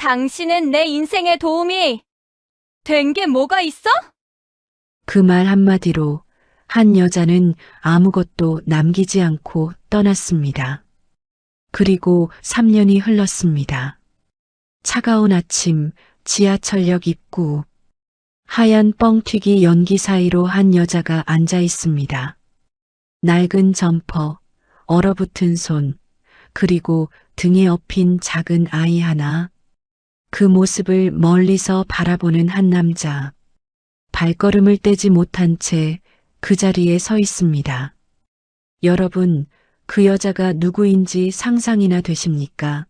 당신은 내 인생에 도움이 된 게 뭐가 있어? 그 말 한마디로 한 여자는 아무것도 남기지 않고 떠났습니다. 그리고 3년이 흘렀습니다. 차가운 아침, 지하철역 입구. 하얀 뻥튀기 연기 사이로 한 여자가 앉아 있습니다. 낡은 점퍼, 얼어붙은 손, 그리고 등에 업힌 작은 아이 하나. 그 모습을 멀리서 바라보는 한 남자. 발걸음을 떼지 못한 채 그 자리에 서 있습니다. 여러분, 그 여자가 누구인지 상상이나 되십니까?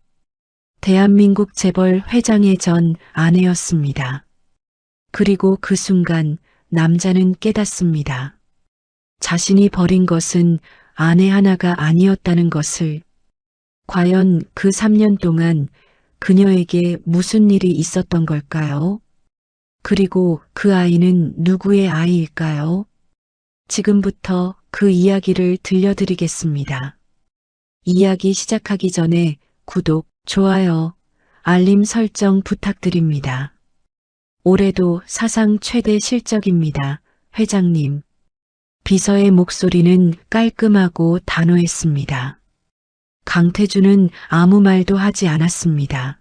대한민국 재벌 회장의 전 아내였습니다. 그리고 그 순간 남자는 깨닫습니다. 자신이 버린 것은 아내 하나가 아니었다는 것을. 과연 그 3년 동안 그녀에게 무슨 일이 있었던 걸까요? 그리고 그 아이는 누구의 아이일까요? 지금부터 그 이야기를 들려드리겠습니다. 이야기 시작하기 전에 구독, 좋아요, 알림 설정 부탁드립니다. 올해도 사상 최대 실적입니다. 회장님. 비서의 목소리는 깔끔하고 단호했습니다. 강태준은 아무 말도 하지 않았습니다.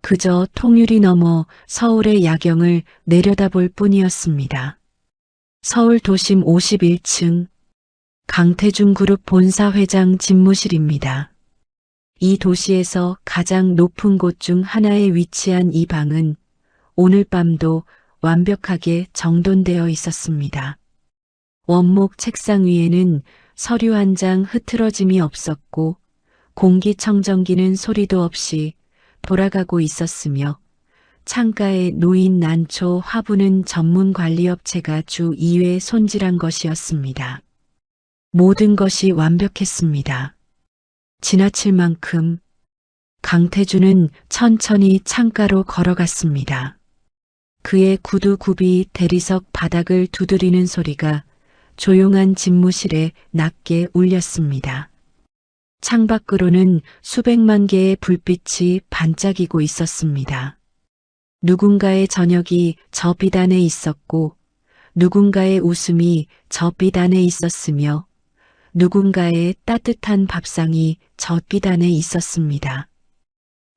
그저 통유리 너머 서울의 야경을 내려다볼 뿐이었습니다. 서울 도심 51층 강태준 그룹 본사 회장 집무실입니다. 이 도시에서 가장 높은 곳 중 하나에 위치한 이 방은 오늘 밤도 완벽하게 정돈되어 있었습니다. 원목 책상 위에는 서류 한 장 흐트러짐이 없었고 공기청정기는 소리도 없이 돌아가고 있었으며 창가에 놓인 난초 화분은 전문 관리업체가 주 2회 손질한 것이었습니다. 모든 것이 완벽했습니다. 지나칠 만큼. 강태준은 천천히 창가로 걸어갔습니다. 그의 구두굽이 대리석 바닥을 두드리는 소리가 조용한 집무실에 낮게 울렸습니다. 창밖으로는 수백만 개의 불빛이 반짝이고 있었습니다. 누군가의 저녁이 저 빛 안에 있었고 누군가의 웃음이 저 빛 안에 있었으며 누군가의 따뜻한 밥상이 저 빛 안에 있었습니다.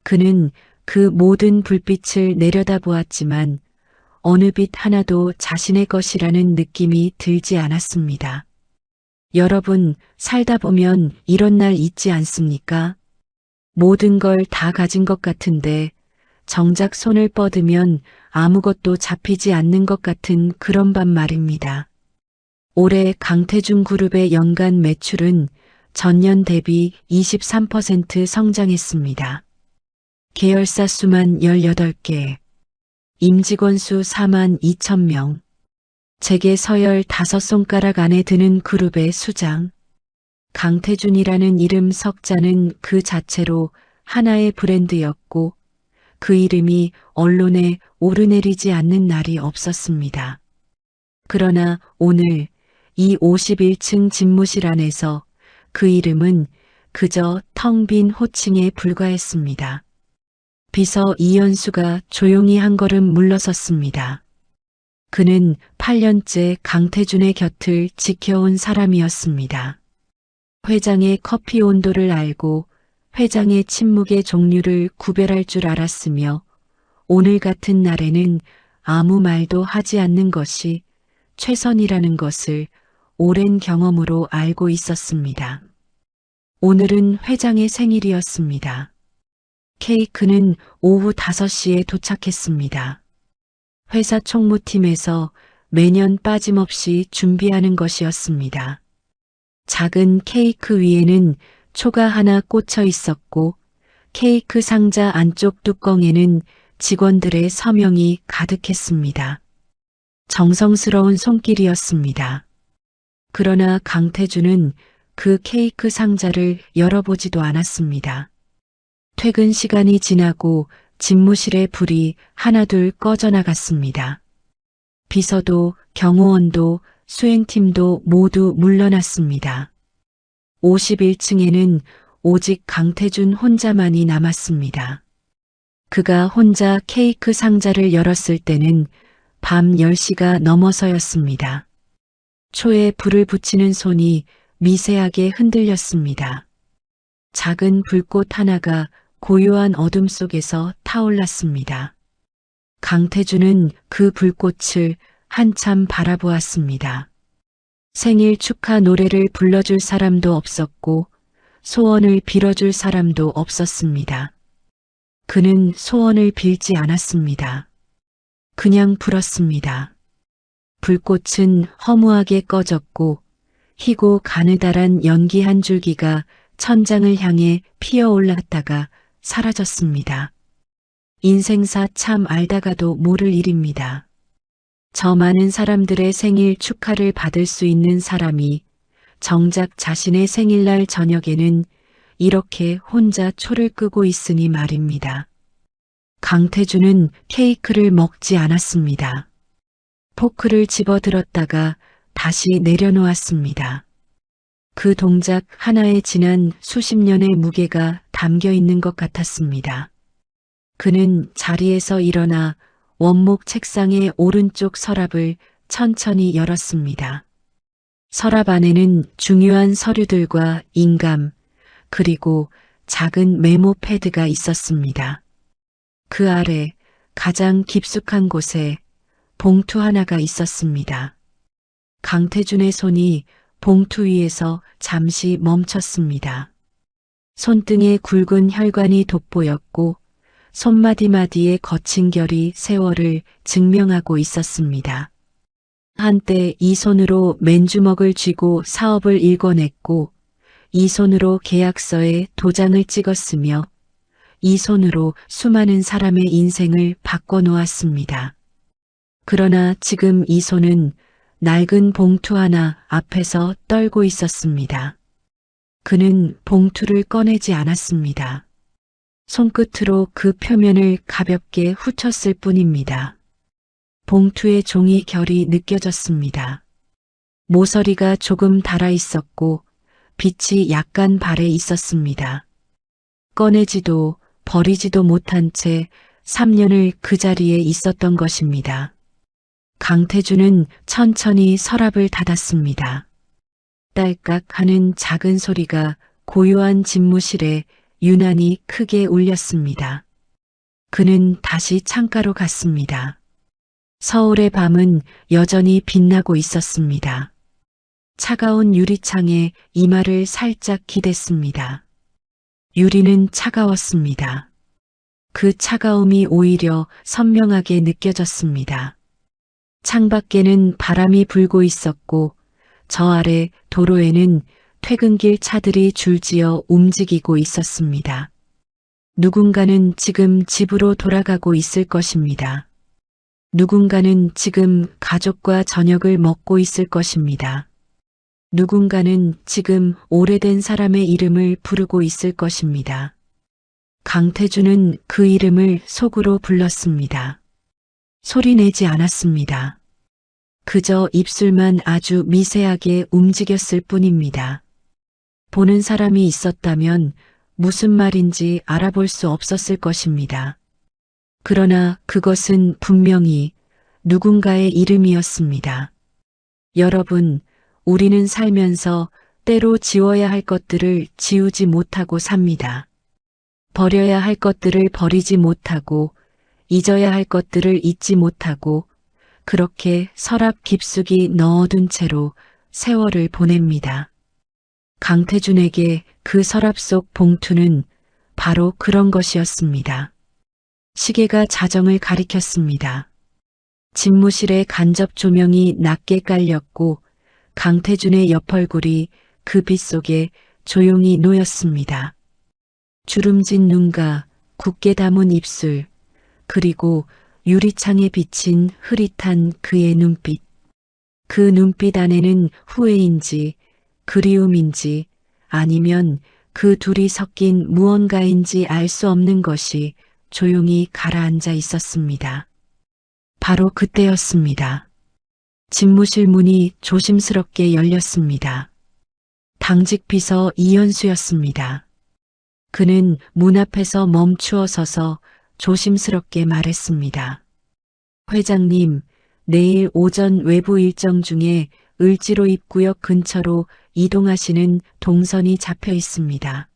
그는 그 모든 불빛을 내려다보았지만 어느 빛 하나도 자신의 것이라는 느낌이 들지 않았습니다. 여러분, 살다 보면 이런 날 있지 않습니까? 모든 걸 다 가진 것 같은데 정작 손을 뻗으면 아무것도 잡히지 않는 것 같은 그런 밤 말입니다. 올해 강태준 그룹의 연간 매출은 전년 대비 23% 성장했습니다. 계열사 수만 18개, 임직원 수 4만 2천 명, 제게 서열 5손가락 안에 드는 그룹의 수장. 강태준이라는 이름 석자는 그 자체로 하나의 브랜드였고 그 이름이 언론에 오르내리지 않는 날이 없었습니다. 그러나 오늘 이 51층 집무실 안에서 그 이름은 그저 텅 빈 호칭에 불과했습니다. 비서 이현수가 조용히 한 걸음 물러섰습니다. 그는 8년째 강태준의 곁을 지켜온 사람이었습니다. 회장의 커피 온도를 알고 회장의 침묵의 종류를 구별할 줄 알았으며 오늘 같은 날에는 아무 말도 하지 않는 것이 최선이라는 것을 오랜 경험으로 알고 있었습니다. 오늘은 회장의 생일이었습니다. 케이크는 오후 5시에 도착했습니다. 회사 총무팀에서 매년 빠짐없이 준비하는 것이었습니다. 작은 케이크 위에는 초가 하나 꽂혀 있었고 케이크 상자 안쪽 뚜껑에는 직원들의 서명이 가득했습니다. 정성스러운 손길이었습니다. 그러나 강태준은 그 케이크 상자를 열어보지도 않았습니다. 퇴근 시간이 지나고 집무실의 불이 하나둘 꺼져나갔습니다. 비서도 경호원도 수행팀도 모두 물러났습니다. 51층에는 오직 강태준 혼자만이 남았습니다. 그가 혼자 케이크 상자를 열었을 때는 밤 10시가 넘어서였습니다. 초에 불을 붙이는 손이 미세하게 흔들렸습니다. 작은 불꽃 하나가 고요한 어둠 속에서 타올랐습니다. 강태준은 그 불꽃을 한참 바라보았습니다. 생일 축하 노래를 불러줄 사람도 없었고 소원을 빌어줄 사람도 없었습니다. 그는 소원을 빌지 않았습니다. 그냥 불었습니다. 불꽃은 허무하게 꺼졌고 희고 가느다란 연기 한 줄기가 천장을 향해 피어올랐다가 사라졌습니다. 인생사 참 알다가도 모를 일입니다. 저 많은 사람들의 생일 축하를 받을 수 있는 사람이 정작 자신의 생일날 저녁에는 이렇게 혼자 초를 끄고 있으니 말입니다. 강태준은 케이크를 먹지 않았습니다. 포크를 집어들었다가 다시 내려놓았습니다. 그 동작 하나에 지난 수십 년의 무게가 담겨 있는 것 같았습니다. 그는 자리에서 일어나 원목 책상의 오른쪽 서랍을 천천히 열었습니다. 서랍 안에는 중요한 서류들과 인감, 그리고 작은 메모 패드가 있었습니다. 그 아래 가장 깊숙한 곳에 봉투 하나가 있었습니다. 강태준의 손이 봉투 위에서 잠시 멈췄습니다. 손등에 굵은 혈관이 돋보였고 손마디마디의 거친 결이 세월을 증명하고 있었습니다. 한때 이 손으로 맨주먹을 쥐고 사업을 일궈냈고 이 손으로 계약서에 도장을 찍었으며 이 손으로 수많은 사람의 인생을 바꿔놓았습니다. 그러나 지금 이 손은 낡은 봉투 하나 앞에서 떨고 있었습니다. 그는 봉투를 꺼내지 않았습니다. 손끝으로 그 표면을 가볍게 후쳤을 뿐입니다. 봉투의 종이 결이 느껴졌습니다. 모서리가 조금 닳아 있었고 빛이 약간 발해 있었습니다. 꺼내지도 버리지도 못한 채 3년을 그 자리에 있었던 것입니다. 강태준은 천천히 서랍을 닫았습니다. 딸깍 하는 작은 소리가 고요한 집무실에 유난히 크게 울렸습니다. 그는 다시 창가로 갔습니다. 서울의 밤은 여전히 빛나고 있었습니다. 차가운 유리창에 이마를 살짝 기댔습니다. 유리는 차가웠습니다. 그 차가움이 오히려 선명하게 느껴졌습니다. 창밖에는 바람이 불고 있었고 저 아래 도로에는 퇴근길 차들이 줄지어 움직이고 있었습니다. 누군가는 지금 집으로 돌아가고 있을 것입니다. 누군가는 지금 가족과 저녁을 먹고 있을 것입니다. 누군가는 지금 오래된 사람의 이름을 부르고 있을 것입니다. 강태준은 그 이름을 속으로 불렀습니다. 소리내지 않았습니다. 그저 입술만 아주 미세하게 움직였을 뿐입니다. 보는 사람이 있었다면 무슨 말인지 알아볼 수 없었을 것입니다. 그러나 그것은 분명히 누군가의 이름이었습니다. 여러분, 우리는 살면서 때로 지워야 할 것들을 지우지 못하고 삽니다. 버려야 할 것들을 버리지 못하고 잊어야 할 것들을 잊지 못하고 그렇게 서랍 깊숙이 넣어둔 채로 세월을 보냅니다. 강태준에게 그 서랍 속 봉투는 바로 그런 것이었습니다. 시계가 자정을 가리켰습니다. 집무실의 간접 조명이 낮게 깔렸고 강태준의 옆얼굴이 그 빛 속에 조용히 놓였습니다. 주름진 눈과 굳게 담은 입술, 그리고 유리창에 비친 흐릿한 그의 눈빛. 그 눈빛 안에는 후회인지 그리움인지 아니면 그 둘이 섞인 무언가인지 알 수 없는 것이 조용히 가라앉아 있었습니다. 바로 그때였습니다. 집무실 문이 조심스럽게 열렸습니다. 당직 비서 이현수였습니다. 그는 문 앞에서 멈추어 서서 조심스럽게 말했습니다. 회장님, 내일 오전 외부 일정 중에 을지로 입구역 근처로 이동하시는 동선이 잡혀 있습니다.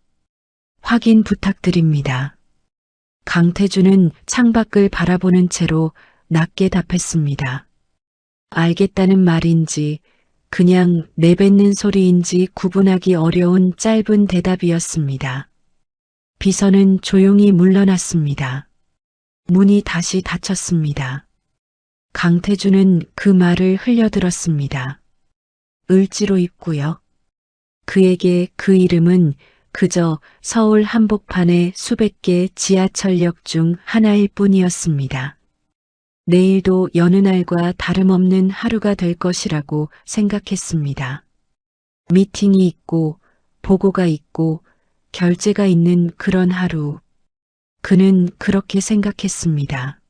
확인 부탁드립니다. 강태준은 창밖을 바라보는 채로 낮게 답했습니다. 알겠다는 말인지 그냥 내뱉는 소리인지 구분하기 어려운 짧은 대답이었습니다. 비서는 조용히 물러났습니다. 문이 다시 닫혔습니다. 강태준은 그 말을 흘려들었습니다. 을지로 입구역. 그에게 그 이름은 그저 서울 한복판의 수백 개 지하철역 중 하나일 뿐이었습니다. 내일도 여느 날과 다름없는 하루가 될 것이라고 생각했습니다. 미팅이 있고 보고가 있고 결제가 있는 그런 하루. 그는 그렇게 생각했습니다.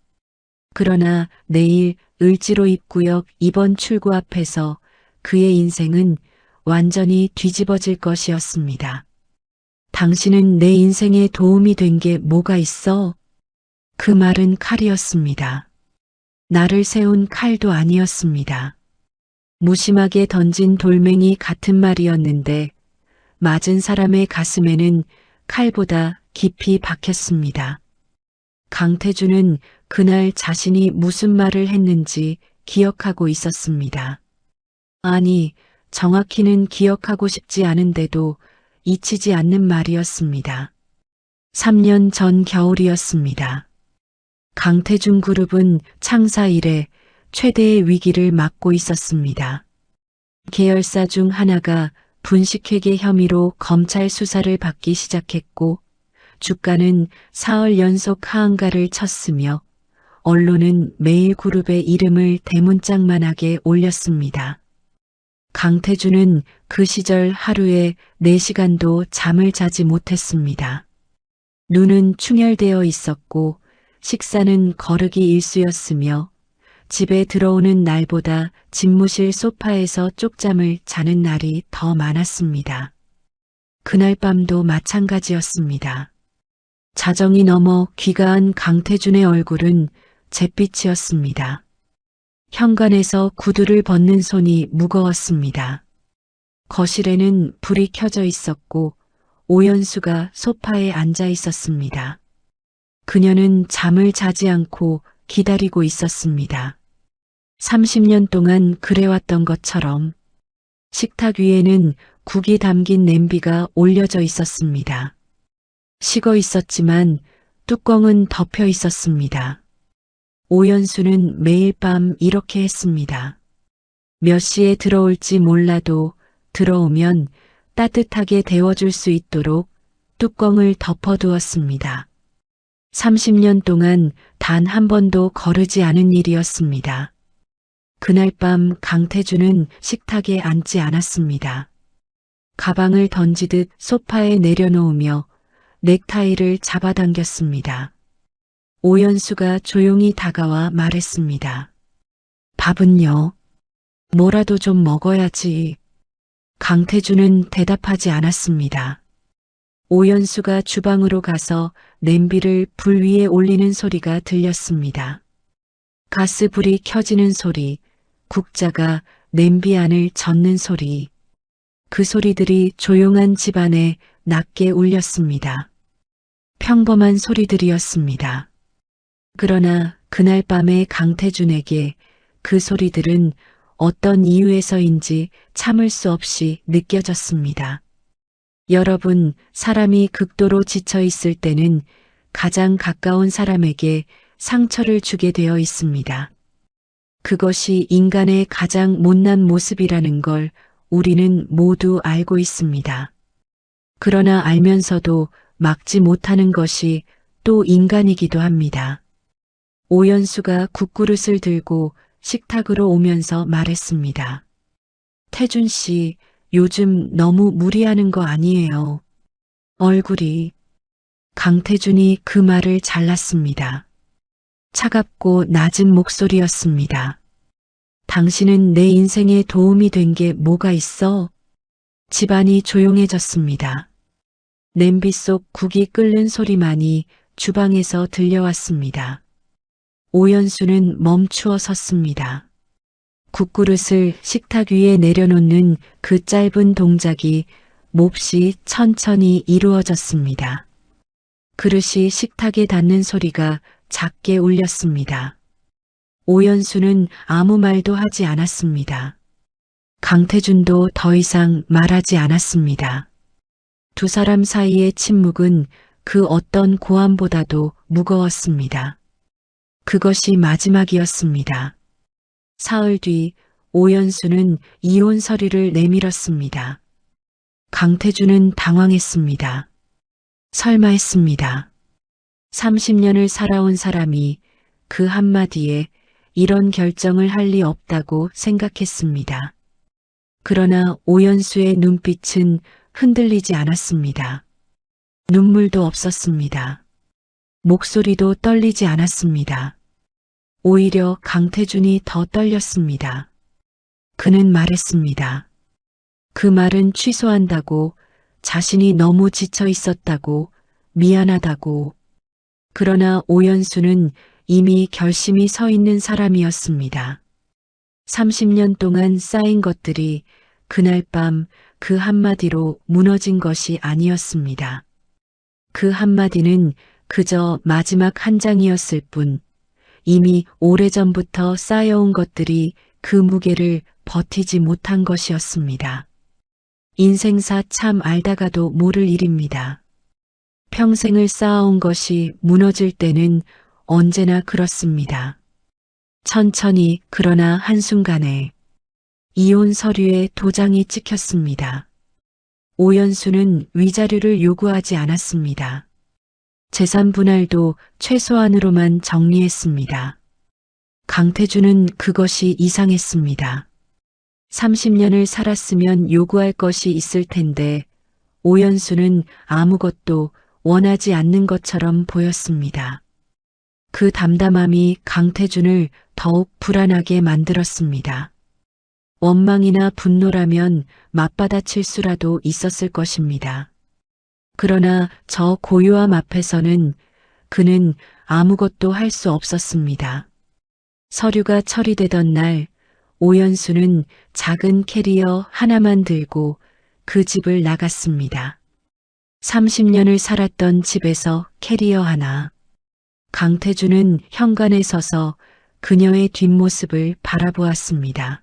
그러나 내일 을지로 입구역 2번 출구 앞에서 그의 인생은 완전히 뒤집어질 것이었습니다. 당신은 내 인생에 도움이 된 게 뭐가 있어? 그 말은 칼이었습니다. 나를 세운 칼도 아니었습니다. 무심하게 던진 돌멩이 같은 말이었는데 맞은 사람의 가슴에는 칼보다 깊이 박혔습니다. 강태준은 그날 자신이 무슨 말을 했는지 기억하고 있었습니다. 아니, 정확히는 기억하고 싶지 않은데도 잊히지 않는 말이었습니다. 3년 전 겨울이었습니다. 강태준 그룹은 창사 이래 최대의 위기를 맞고 있었습니다. 계열사 중 하나가 분식회계 혐의로 검찰 수사를 받기 시작했고 주가는 사흘 연속 하한가를 쳤으며 언론은 매일 그룹의 이름을 대문짝만하게 올렸습니다. 강태준은 그 시절 하루에 4시간도 잠을 자지 못했습니다. 눈은 충혈되어 있었고 식사는 거르기 일쑤였으며 집에 들어오는 날보다 집무실 소파에서 쪽잠을 자는 날이 더 많았습니다. 그날 밤도 마찬가지였습니다. 자정이 넘어 귀가한 강태준의 얼굴은 잿빛이었습니다. 현관에서 구두를 벗는 손이 무거웠습니다. 거실에는 불이 켜져 있었고 오연수가 소파에 앉아 있었습니다. 그녀는 잠을 자지 않고 기다리고 있었습니다. 30년 동안 그래왔던 것처럼 식탁 위에는 국이 담긴 냄비가 올려져 있었습니다. 식어 있었지만 뚜껑은 덮여 있었습니다. 오연수는 매일 밤 이렇게 했습니다. 몇 시에 들어올지 몰라도 들어오면 따뜻하게 데워줄 수 있도록 뚜껑을 덮어두었습니다. 30년 동안 단 한 번도 거르지 않은 일이었습니다. 그날 밤 강태준은 식탁에 앉지 않았습니다. 가방을 던지듯 소파에 내려놓으며 넥타이를 잡아당겼습니다. 오연수가 조용히 다가와 말했습니다. 밥은요? 뭐라도 좀 먹어야지. 강태준은 대답하지 않았습니다. 오연수가 주방으로 가서 냄비를 불 위에 올리는 소리가 들렸습니다. 가스불이 켜지는 소리, 국자가 냄비 안을 젓는 소리. 그 소리들이 조용한 집안에 낮게 울렸습니다. 평범한 소리들이었습니다. 그러나 그날 밤에 강태준에게 그 소리들은 어떤 이유에서인지 참을 수 없이 느껴졌습니다. 여러분, 사람이 극도로 지쳐 있을 때는 가장 가까운 사람에게 상처를 주게 되어 있습니다. 그것이 인간의 가장 못난 모습이라는 걸 우리는 모두 알고 있습니다. 그러나 알면서도 막지 못하는 것이 또 인간이기도 합니다. 오연수가 국그릇을 들고 식탁으로 오면서 말했습니다. 태준 씨, 요즘 너무 무리하는 거 아니에요. 얼굴이. 강태준이 그 말을 잘랐습니다. 차갑고 낮은 목소리였습니다. 당신은 내 인생에 도움이 된 게 뭐가 있어? 집안이 조용해졌습니다. 냄비 속 국이 끓는 소리만이 주방에서 들려왔습니다. 오연수는 멈추어 섰습니다. 국그릇을 식탁 위에 내려놓는 그 짧은 동작이 몹시 천천히 이루어졌습니다. 그릇이 식탁에 닿는 소리가 작게 울렸습니다. 오연수는 아무 말도 하지 않았습니다. 강태준도 더 이상 말하지 않았습니다. 두 사람 사이의 침묵은 그 어떤 고함보다도 무거웠습니다. 그것이 마지막이었습니다. 사흘 뒤 오연수는 이혼 서류를 내밀었습니다. 강태준은 당황했습니다. 설마 했습니다. 30년을 살아온 사람이 그 한마디에 이런 결정을 할 리 없다고 생각했습니다. 그러나 오연수의 눈빛은 흔들리지 않았습니다. 눈물도 없었습니다. 목소리도 떨리지 않았습니다. 오히려 강태준이 더 떨렸습니다. 그는 말했습니다. 그 말은 취소한다고, 자신이 너무 지쳐 있었다고, 미안하다고. 그러나 오연수는 이미 결심이 서 있는 사람이었습니다. 30년 동안 쌓인 것들이 그날 밤 그 한마디로 무너진 것이 아니었습니다. 그 한마디는 그저 마지막 한 장이었을 뿐, 이미 오래전부터 쌓여온 것들이 그 무게를 버티지 못한 것이었습니다. 인생사 참 알다가도 모를 일입니다. 평생을 쌓아온 것이 무너질 때는 언제나 그렇습니다. 천천히 그러나 한순간에 이혼 서류에 도장이 찍혔습니다. 오연수는 위자료를 요구하지 않았습니다. 재산 분할도 최소한으로만 정리했습니다. 강태준은 그것이 이상했습니다. 30년을 살았으면 요구할 것이 있을 텐데 오연수는 아무것도 원하지 않는 것처럼 보였습니다. 그 담담함이 강태준을 더욱 불안하게 만들었습니다. 원망이나 분노라면 맞받아칠 수라도 있었을 것입니다. 그러나 저 고요함 앞에서는 그는 아무것도 할 수 없었습니다. 서류가 처리되던 날 오연수는 작은 캐리어 하나만 들고 그 집을 나갔습니다. 30년을 살았던 집에서 캐리어 하나. 강태준은 현관에 서서 그녀의 뒷모습을 바라보았습니다.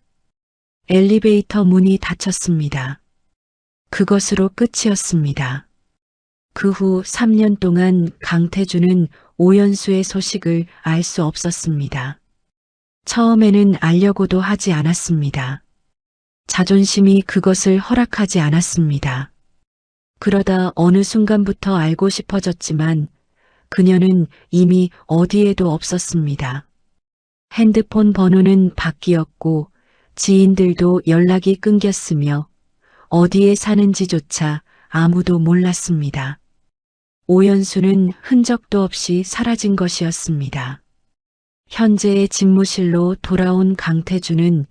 엘리베이터 문이 닫혔습니다. 그것으로 끝이었습니다. 그 후 3년 동안 강태준은 오연수의 소식을 알 수 없었습니다. 처음에는 알려고도 하지 않았습니다. 자존심이 그것을 허락하지 않았습니다. 그러다 어느 순간부터 알고 싶어졌지만 그녀는 이미 어디에도 없었습니다. 핸드폰 번호는 바뀌었고 지인들도 연락이 끊겼으며 어디에 사는지조차 아무도 몰랐습니다. 오연수는 흔적도 없이 사라진 것이었습니다. 현재의 집무실로 돌아온 강태준은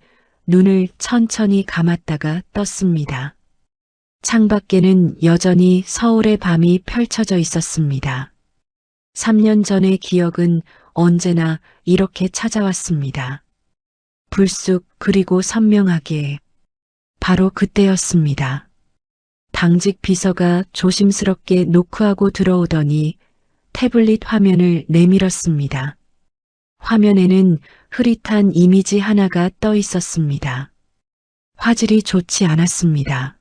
눈을 천천히 감았다가 떴습니다. 창밖에는 여전히 서울의 밤이 펼쳐져 있었습니다. 3년 전의 기억은 언제나 이렇게 찾아왔습니다. 불쑥 그리고 선명하게. 바로 그때였습니다. 당직 비서가 조심스럽게 노크하고 들어오더니 태블릿 화면을 내밀었습니다. 화면에는 흐릿한 이미지 하나가 떠 있었습니다. 화질이 좋지 않았습니다.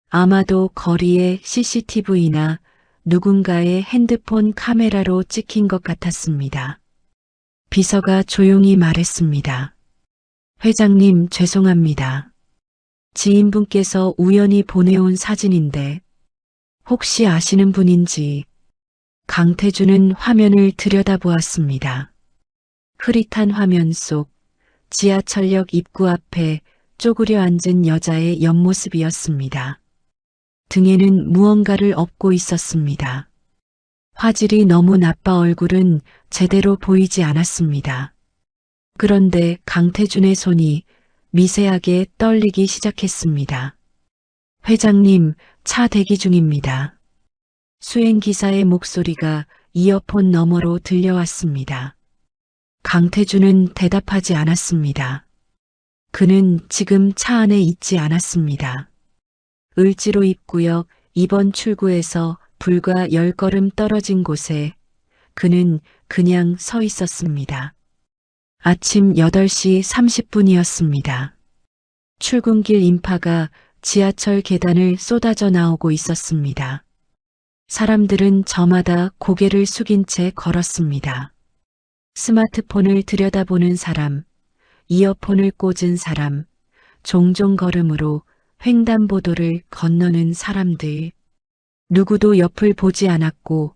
아마도 거리의 CCTV나 누군가의 핸드폰 카메라로 찍힌 것 같았습니다. 비서가 조용히 말했습니다. 회장님, 죄송합니다. 지인분께서 우연히 보내온 사진인데 혹시 아시는 분인지. 강태준은 화면을 들여다보았습니다. 흐릿한 화면 속 지하철역 입구 앞에 쪼그려 앉은 여자의 옆모습이었습니다. 등에는 무언가를 업고 있었습니다. 화질이 너무 나빠 얼굴은 제대로 보이지 않았습니다. 그런데 강태준의 손이 미세하게 떨리기 시작했습니다. 회장님, 차 대기 중입니다. 수행기사의 목소리가 이어폰 너머로 들려왔습니다. 강태준은 대답하지 않았습니다. 그는 지금 차 안에 있지 않았습니다. 을지로 입구역 2번 출구에서 불과 10걸음 떨어진 곳에 그는 그냥 서 있었습니다. 아침 8시 30분이었습니다. 출근길 인파가 지하철 계단을 쏟아져 나오고 있었습니다. 사람들은 저마다 고개를 숙인 채 걸었습니다. 스마트폰을 들여다보는 사람, 이어폰을 꽂은 사람, 종종 걸음으로 횡단보도를 건너는 사람들. 누구도 옆을 보지 않았고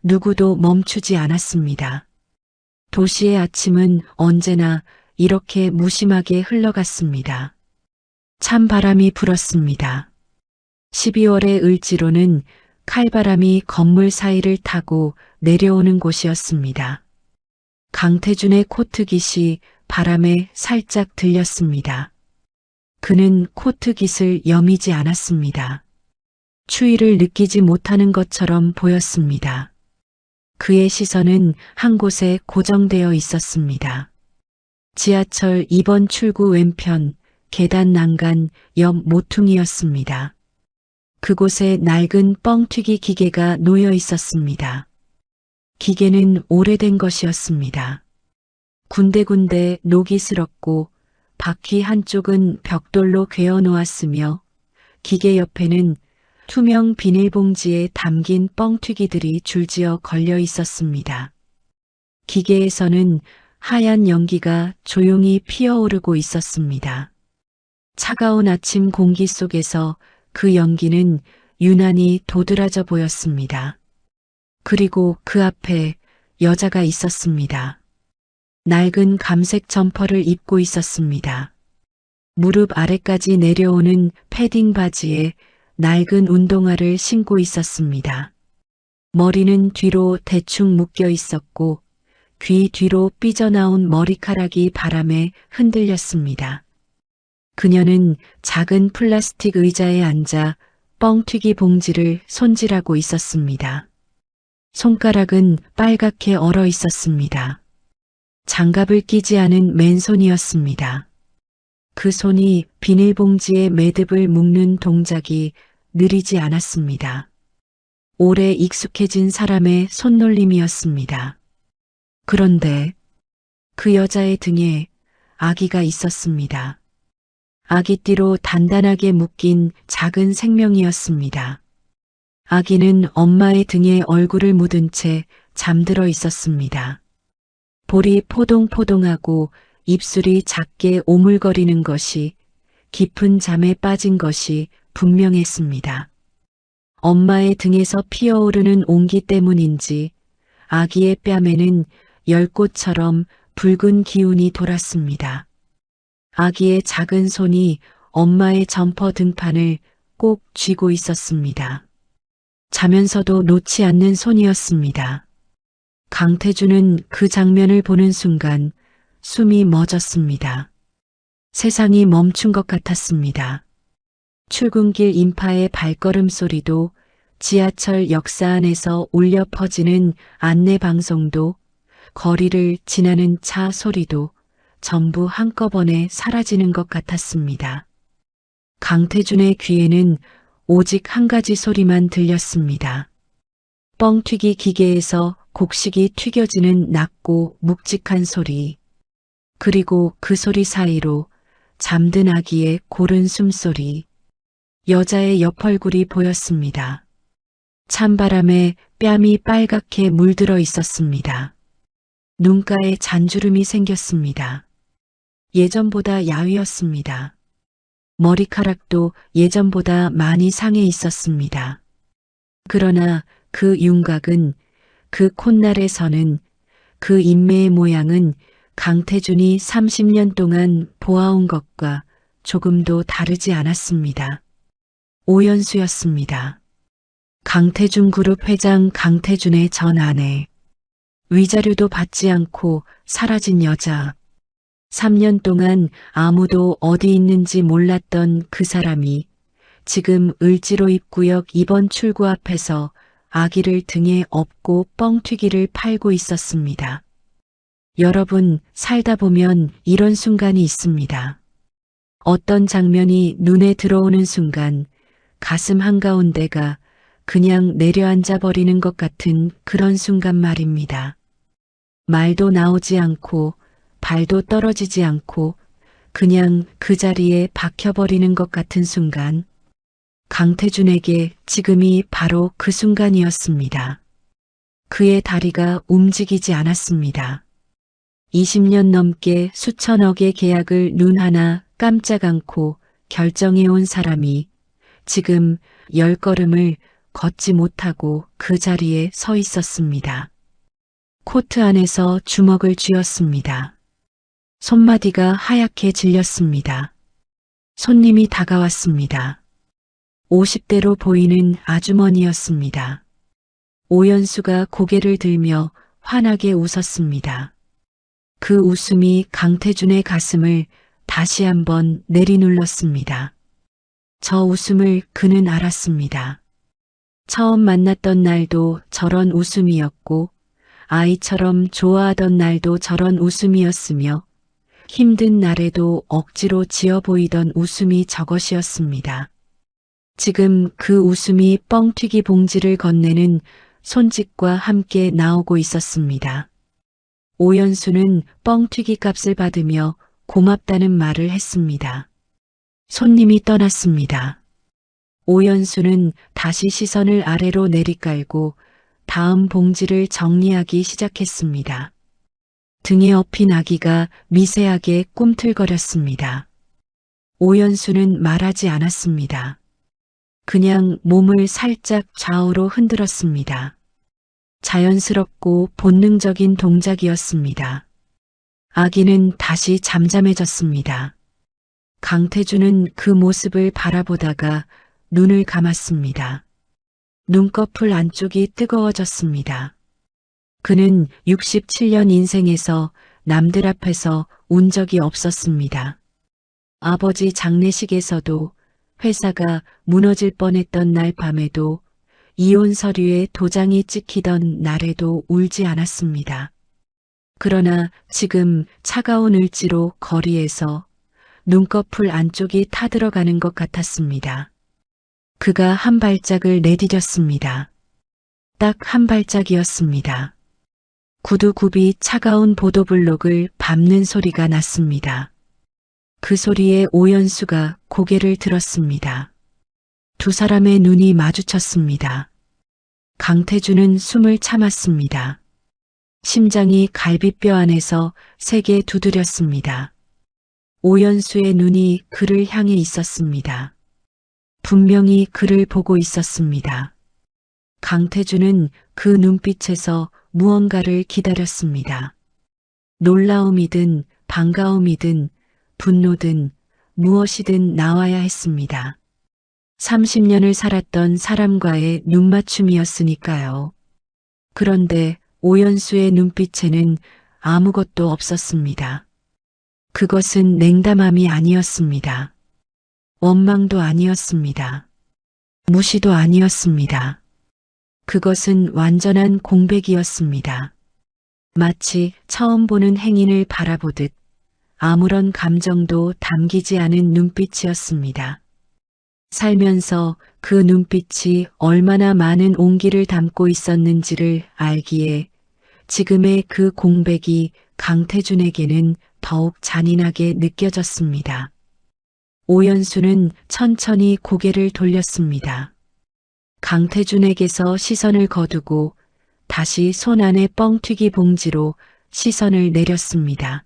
누구도 멈추지 않았습니다. 도시의 아침은 언제나 이렇게 무심하게 흘러갔습니다. 찬 바람이 불었습니다. 12월의 을지로는 칼바람이 건물 사이를 타고 내려오는 곳이었습니다. 강태준의 코트깃이 바람에 살짝 들렸습니다. 그는 코트깃을 여미지 않았습니다. 추위를 느끼지 못하는 것처럼 보였습니다. 그의 시선은 한 곳에 고정되어 있었습니다. 지하철 2번 출구 왼편 계단 난간 옆 모퉁이였습니다. 그곳에 낡은 뻥튀기 기계가 놓여 있었습니다. 기계는 오래된 것이었습니다. 군데군데 녹이 슬었고 바퀴 한쪽은 벽돌로 괴어 놓았으며 기계 옆에는 투명 비닐봉지에 담긴 뻥튀기들이 줄지어 걸려 있었습니다. 기계에서는 하얀 연기가 조용히 피어오르고 있었습니다. 차가운 아침 공기 속에서 그 연기는 유난히 도드라져 보였습니다. 그리고 그 앞에 여자가 있었습니다. 낡은 감색 점퍼를 입고 있었습니다. 무릎 아래까지 내려오는 패딩 바지에 낡은 운동화를 신고 있었습니다. 머리는 뒤로 대충 묶여 있었고 귀 뒤로 삐져나온 머리카락이 바람에 흔들렸습니다. 그녀는 작은 플라스틱 의자에 앉아 뻥튀기 봉지를 손질하고 있었습니다. 손가락은 빨갛게 얼어 있었습니다. 장갑을 끼지 않은 맨손이었습니다. 그 손이 비닐봉지에 매듭을 묶는 동작이 느리지 않았습니다. 오래 익숙해진 사람의 손놀림이었습니다. 그런데 그 여자의 등에 아기가 있었습니다. 아기띠로 단단하게 묶인 작은 생명이었습니다. 아기는 엄마의 등에 얼굴을 묻은 채 잠들어 있었습니다. 볼이 포동포동하고 입술이 작게 오물거리는 것이 깊은 잠에 빠진 것이 분명했습니다. 엄마의 등에서 피어오르는 온기 때문인지 아기의 뺨에는 열꽃처럼 붉은 기운이 돌았습니다. 아기의 작은 손이 엄마의 점퍼 등판을 꼭 쥐고 있었습니다. 자면서도 놓지 않는 손이었습니다. 강태준은 그 장면을 보는 순간 숨이 멎었습니다. 세상이 멈춘 것 같았습니다. 출근길 인파의 발걸음 소리도 지하철 역사 안에서 울려 퍼지는 안내 방송도 거리를 지나는 차 소리도 전부 한꺼번에 사라지는 것 같았습니다. 강태준의 귀에는 오직 한 가지 소리만 들렸습니다. 뻥튀기 기계에서 곡식이 튀겨지는 낮고 묵직한 소리, 그리고 그 소리 사이로 잠든 아기의 고른 숨소리, 여자의 옆얼굴이 보였습니다. 찬바람에 뺨이 빨갛게 물들어 있었습니다. 눈가에 잔주름이 생겼습니다. 예전보다 야위었습니다. 머리카락도 예전보다 많이 상해 있었습니다. 그러나 그 윤곽은, 그 콧날에서는, 그 인매의 모양은 강태준이 30년 동안 보아온 것과 조금도 다르지 않았습니다. 오연수였습니다. 강태준 그룹 회장 강태준의 전 아내. 위자료도 받지 않고 사라진 여자. 3년 동안 아무도 어디 있는지 몰랐던 그 사람이 지금 을지로 입구역 2번 출구 앞에서 아기를 등에 업고 뻥튀기를 팔고 있었습니다. 여러분, 살다 보면 이런 순간이 있습니다. 어떤 장면이 눈에 들어오는 순간 가슴 한가운데가 그냥 내려앉아 버리는 것 같은 그런 순간 말입니다. 말도 나오지 않고 발도 떨어지지 않고 그냥 그 자리에 박혀버리는 것 같은 순간. 강태준에게 지금이 바로 그 순간이었습니다. 그의 다리가 움직이지 않았습니다. 20년 넘게 수천억의 계약을 눈 하나 깜짝 않고 결정해온 사람이 지금 10걸음을 걷지 못하고 그 자리에 서 있었습니다. 코트 안에서 주먹을 쥐었습니다. 손마디가 하얗게 질렸습니다. 손님이 다가왔습니다. 50대로 보이는 아주머니였습니다. 오연수가 고개를 들며 환하게 웃었습니다. 그 웃음이 강태준의 가슴을 다시 한번 내리눌렀습니다. 저 웃음을 그는 알았습니다. 처음 만났던 날도 저런 웃음이었고 아이처럼 좋아하던 날도 저런 웃음이었으며 힘든 날에도 억지로 지어 보이던 웃음이 저것이었습니다. 지금 그 웃음이 뻥튀기 봉지를 건네는 손짓과 함께 나오고 있었습니다. 오연수는 뻥튀기 값을 받으며 고맙다는 말을 했습니다. 손님이 떠났습니다. 오연수는 다시 시선을 아래로 내리깔고 다음 봉지를 정리하기 시작했습니다. 등에 업힌 아기가 미세하게 꿈틀거렸습니다. 오연수는 말하지 않았습니다. 그냥 몸을 살짝 좌우로 흔들었습니다. 자연스럽고 본능적인 동작이었습니다. 아기는 다시 잠잠해졌습니다. 강태준은 그 모습을 바라보다가 눈을 감았습니다. 눈꺼풀 안쪽이 뜨거워졌습니다. 그는 67년 인생에서 남들 앞에서 운 적이 없었습니다. 아버지 장례식에서도 회사가 무너질 뻔했던 날 밤에도 이혼 서류에 도장이 찍히던 날에도 울지 않았습니다. 그러나 지금 차가운 을지로 거리에서 눈꺼풀 안쪽이 타들어가는 것 같았습니다. 그가 한 발짝을 내디뎠습니다. 딱 한 발짝이었습니다. 구두굽이 차가운 보도블록을 밟는 소리가 났습니다. 그 소리에 오연수가 고개를 들었습니다. 두 사람의 눈이 마주쳤습니다. 강태준은 숨을 참았습니다. 심장이 갈비뼈 안에서 세게 두드렸습니다. 오연수의 눈이 그를 향해 있었습니다. 분명히 그를 보고 있었습니다. 강태준은 그 눈빛에서 무언가를 기다렸습니다. 놀라움이든 반가움이든 분노든 무엇이든 나와야 했습니다. 30년을 살았던 사람과의 눈맞춤이었으니까요. 그런데 오연수의 눈빛에는 아무것도 없었습니다. 그것은 냉담함이 아니었습니다. 원망도 아니었습니다. 무시도 아니었습니다. 그것은 완전한 공백이었습니다. 마치 처음 보는 행인을 바라보듯 아무런 감정도 담기지 않은 눈빛이었습니다. 살면서 그 눈빛이 얼마나 많은 온기를 담고 있었는지를 알기에 지금의 그 공백이 강태준에게는 더욱 잔인하게 느껴졌습니다. 오연수는 천천히 고개를 돌렸습니다. 강태준에게서 시선을 거두고 다시 손 안의 뻥튀기 봉지로 시선을 내렸습니다.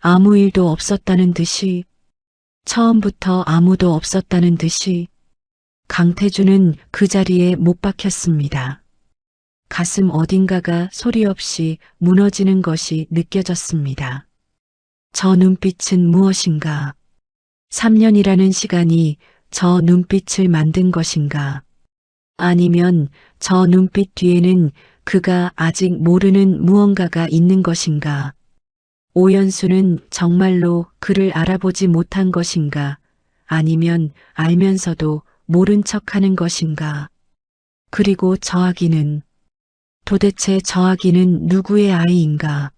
아무 일도 없었다는 듯이, 처음부터 아무도 없었다는 듯이 강태준은 그 자리에 못 박혔습니다. 가슴 어딘가가 소리 없이 무너지는 것이 느껴졌습니다. 저 눈빛은 무엇인가? 3년이라는 시간이 저 눈빛을 만든 것인가? 아니면 저 눈빛 뒤에는 그가 아직 모르는 무언가가 있는 것인가? 오연수는 정말로 그를 알아보지 못한 것인가? 아니면 알면서도 모른 척하는 것인가? 그리고 저 아기는, 도대체 저 아기는 누구의 아이인가?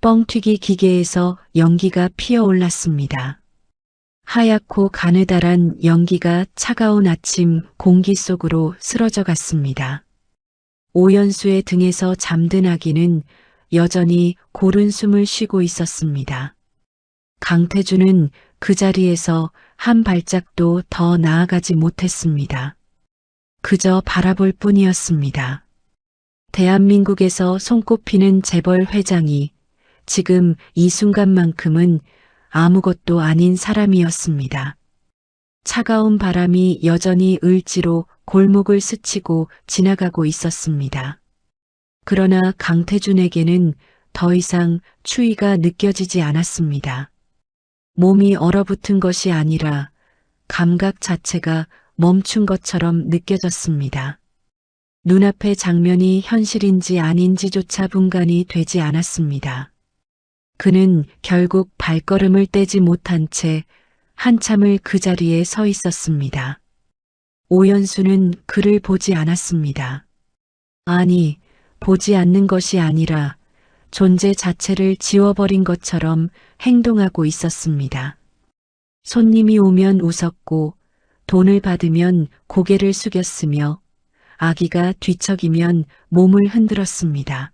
뻥튀기 기계에서 연기가 피어올랐습니다. 하얗고 가느다란 연기가 차가운 아침 공기 속으로 쓰러져 갔습니다. 오연수의 등에서 잠든 아기는 여전히 고른 숨을 쉬고 있었습니다. 강태주는 그 자리에서 한 발짝도 더 나아가지 못했습니다. 그저 바라볼 뿐이었습니다. 대한민국에서 손꼽히는 재벌 회장이 지금 이 순간만큼은 아무것도 아닌 사람이었습니다. 차가운 바람이 여전히 을지로 골목을 스치고 지나가고 있었습니다. 그러나 강태준에게는 더 이상 추위가 느껴지지 않았습니다. 몸이 얼어붙은 것이 아니라 감각 자체가 멈춘 것처럼 느껴졌습니다. 눈앞의 장면이 현실인지 아닌지조차 분간이 되지 않았습니다. 그는 결국 발걸음을 떼지 못한 채 한참을 그 자리에 서 있었습니다. 오연수는 그를 보지 않았습니다. 아니, 보지 않는 것이 아니라 존재 자체를 지워버린 것처럼 행동하고 있었습니다. 손님이 오면 웃었고 돈을 받으면 고개를 숙였으며 아기가 뒤척이면 몸을 흔들었습니다.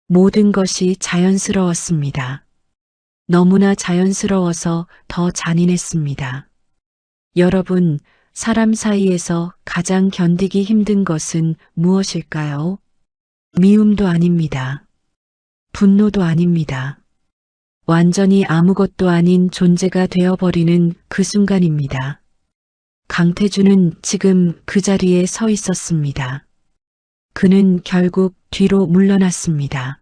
모든 것이 자연스러웠습니다. 너무나 자연스러워서 더 잔인했습니다. 여러분, 사람 사이에서 가장 견디기 힘든 것은 무엇일까요? 미움도 아닙니다. 분노도 아닙니다. 완전히 아무것도 아닌 존재가 되어버리는 그 순간입니다. 강태준은 지금 그 자리에 서 있었습니다. 그는 결국 뒤로 물러났습니다.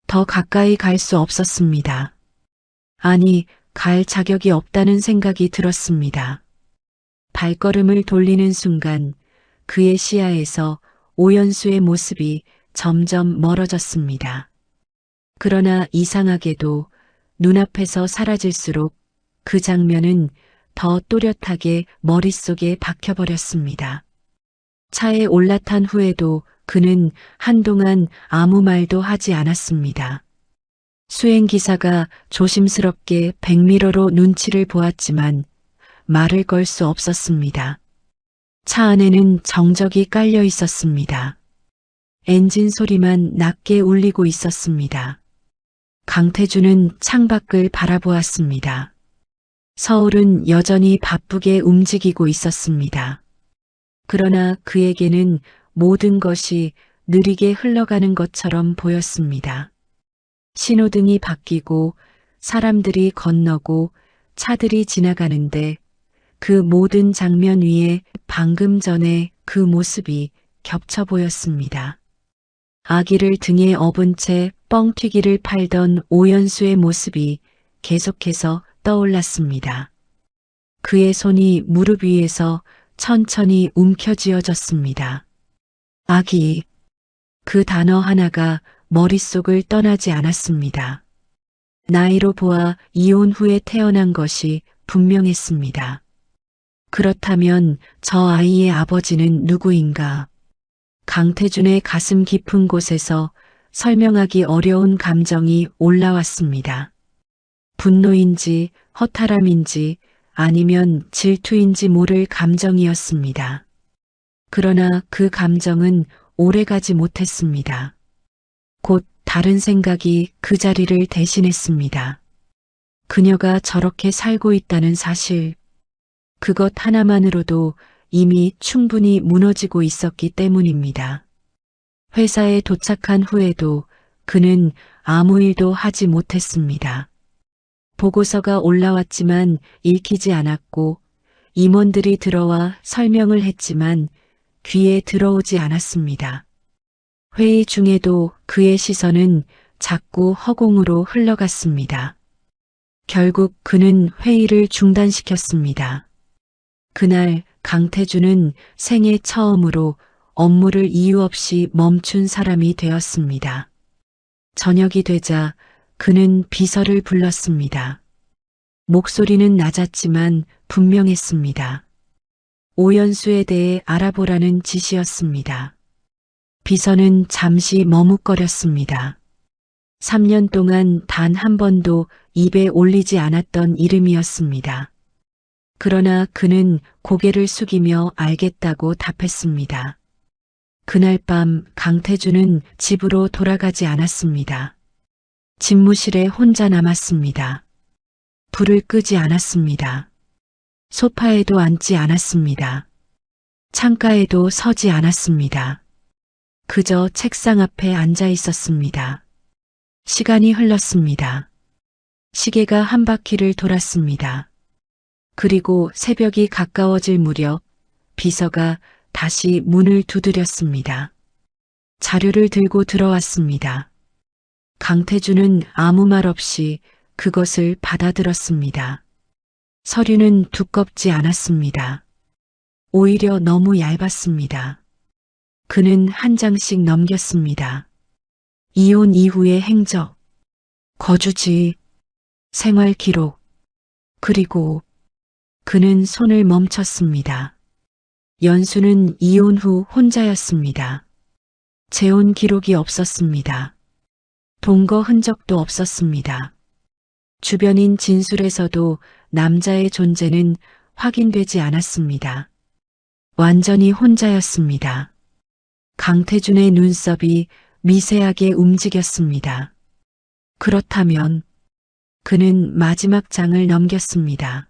더 가까이 갈 수 없었습니다. 아니, 갈 자격이 없다는 생각이 들었습니다. 발걸음을 돌리는 순간 그의 시야에서 오연수의 모습이 점점 멀어졌습니다. 그러나 이상하게도 눈앞에서 사라질수록 그 장면은 더 또렷하게 머릿속에 박혀버렸습니다. 차에 올라탄 후에도 그는 한동안 아무 말도 하지 않았습니다. 수행기사가 조심스럽게 백미러로 눈치를 보았지만 말을 걸 수 없었습니다. 차 안에는 정적이 깔려 있었습니다. 엔진 소리만 낮게 울리고 있었습니다. 강태준은 창밖을 바라보았습니다. 서울은 여전히 바쁘게 움직이고 있었습니다. 그러나 그에게는 모든 것이 느리게 흘러가는 것처럼 보였습니다. 신호등이 바뀌고 사람들이 건너고 차들이 지나가는데 그 모든 장면 위에 방금 전에 그 모습이 겹쳐 보였습니다. 아기를 등에 업은 채 뻥튀기를 팔던 오연수의 모습이 계속해서 떠올랐습니다. 그의 손이 무릎 위에서 천천히 움켜쥐어졌습니다. 아기, 그 단어 하나가 머릿속을 떠나지 않았습니다. 나이로 보아 이혼 후에 태어난 것이 분명했습니다. 그렇다면 저 아이의 아버지는 누구인가? 강태준의 가슴 깊은 곳에서 설명하기 어려운 감정이 올라왔습니다. 분노인지 허탈함인지 아니면 질투인지 모를 감정이었습니다. 그러나 그 감정은 오래가지 못했습니다. 곧 다른 생각이 그 자리를 대신했습니다. 그녀가 저렇게 살고 있다는 사실, 그것 하나만으로도 이미 충분히 무너지고 있었기 때문입니다. 회사에 도착한 후에도 그는 아무 일도 하지 못했습니다. 보고서가 올라왔지만 읽히지 않았고 임원들이 들어와 설명을 했지만 귀에 들어오지 않았습니다. 회의 중에도 그의 시선은 자꾸 허공으로 흘러갔습니다. 결국 그는 회의를 중단시켰습니다. 그날 강태준은 생애 처음으로 업무를 이유 없이 멈춘 사람이 되었습니다. 저녁이 되자 그는 비서를 불렀습니다. 목소리는 낮았지만 분명했습니다. 오연수에 대해 알아보라는 지시였습니다. 비서는 잠시 머뭇거렸습니다. 3년 동안 단 한 번도 입에 올리지 않았던 이름이었습니다. 그러나 그는 고개를 숙이며 알겠다고 답했습니다. 그날 밤 강태준은 집으로 돌아가지 않았습니다. 집무실에 혼자 남았습니다. 불을 끄지 않았습니다. 소파에도 앉지 않았습니다. 창가에도 서지 않았습니다. 그저 책상 앞에 앉아 있었습니다. 시간이 흘렀습니다. 시계가 한 바퀴를 돌았습니다. 그리고 새벽이 가까워질 무렵 비서가 다시 문을 두드렸습니다. 자료를 들고 들어왔습니다. 강태준은 아무 말 없이 그것을 받아들었습니다. 서류는 두껍지 않았습니다. 오히려 너무 얇았습니다. 그는 한 장씩 넘겼습니다. 이혼 이후의 행적, 거주지, 생활 기록, 그리고 그는 손을 멈췄습니다. 연수는 이혼 후 혼자였습니다. 재혼 기록이 없었습니다. 동거 흔적도 없었습니다. 주변인 진술에서도 남자의 존재는 확인되지 않았습니다. 완전히 혼자였습니다. 강태준의 눈썹이 미세하게 움직였습니다. 그렇다면 그는 마지막 장을 넘겼습니다.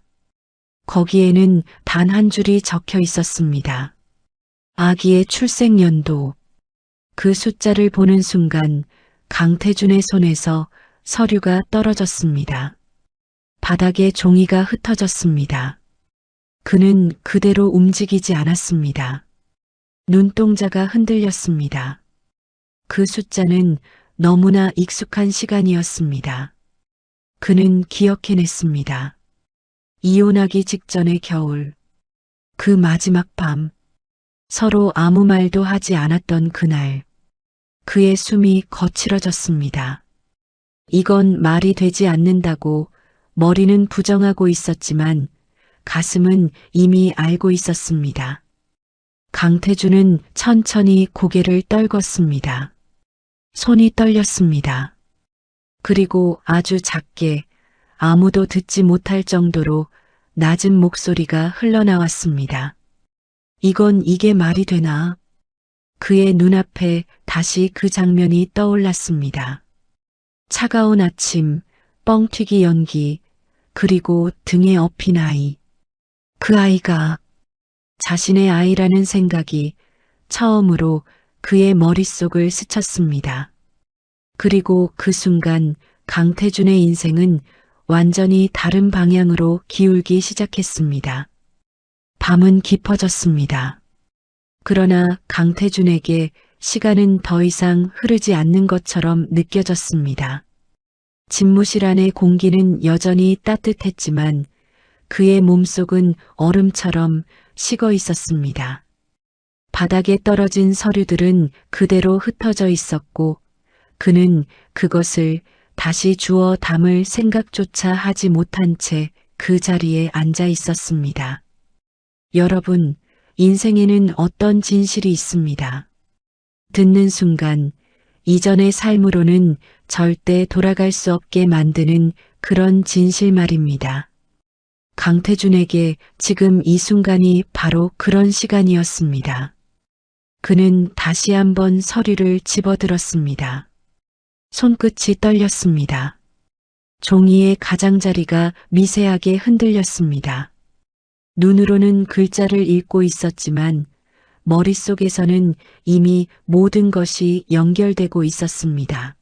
거기에는 단 한 줄이 적혀 있었습니다. 아기의 출생 연도. 그 숫자를 보는 순간 강태준의 손에서 서류가 떨어졌습니다. 바닥에 종이가 흩어졌습니다. 그는 그대로 움직이지 않았습니다. 눈동자가 흔들렸습니다. 그 숫자는 너무나 익숙한 시간이었습니다. 그는 기억해냈습니다. 이혼하기 직전의 겨울, 그 마지막 밤, 서로 아무 말도 하지 않았던 그날, 그의 숨이 거칠어졌습니다. 이건 말이 되지 않는다고 머리는 부정하고 있었지만 가슴은 이미 알고 있었습니다. 강태준은 천천히 고개를 떨궜습니다. 손이 떨렸습니다. 그리고 아주 작게 아무도 듣지 못할 정도로 낮은 목소리가 흘러나왔습니다. 이게 말이 되나? 그의 눈앞에 다시 그 장면이 떠올랐습니다. 차가운 아침, 뻥튀기 연기, 그리고 등에 업힌 아이. 그 아이가 자신의 아이라는 생각이 처음으로 그의 머릿속을 스쳤습니다. 그리고 그 순간 강태준의 인생은 완전히 다른 방향으로 기울기 시작했습니다. 밤은 깊어졌습니다. 그러나 강태준에게 시간은 더 이상 흐르지 않는 것처럼 느껴졌습니다. 집무실 안의 공기는 여전히 따뜻했지만 그의 몸속은 얼음처럼 식어 있었습니다. 바닥에 떨어진 서류들은 그대로 흩어져 있었고 그는 그것을 다시 주워 담을 생각조차 하지 못한 채 그 자리에 앉아 있었습니다. 여러분, 인생에는 어떤 진실이 있습니다. 듣는 순간 이전의 삶으로는 절대 돌아갈 수 없게 만드는 그런 진실 말입니다. 강태준에게 지금 이 순간이 바로 그런 시간이었습니다. 그는 다시 한번 서류를 집어들었습니다. 손끝이 떨렸습니다. 종이의 가장자리가 미세하게 흔들렸습니다. 눈으로는 글자를 읽고 있었지만 머릿속에서는 이미 모든 것이 연결되고 있었습니다.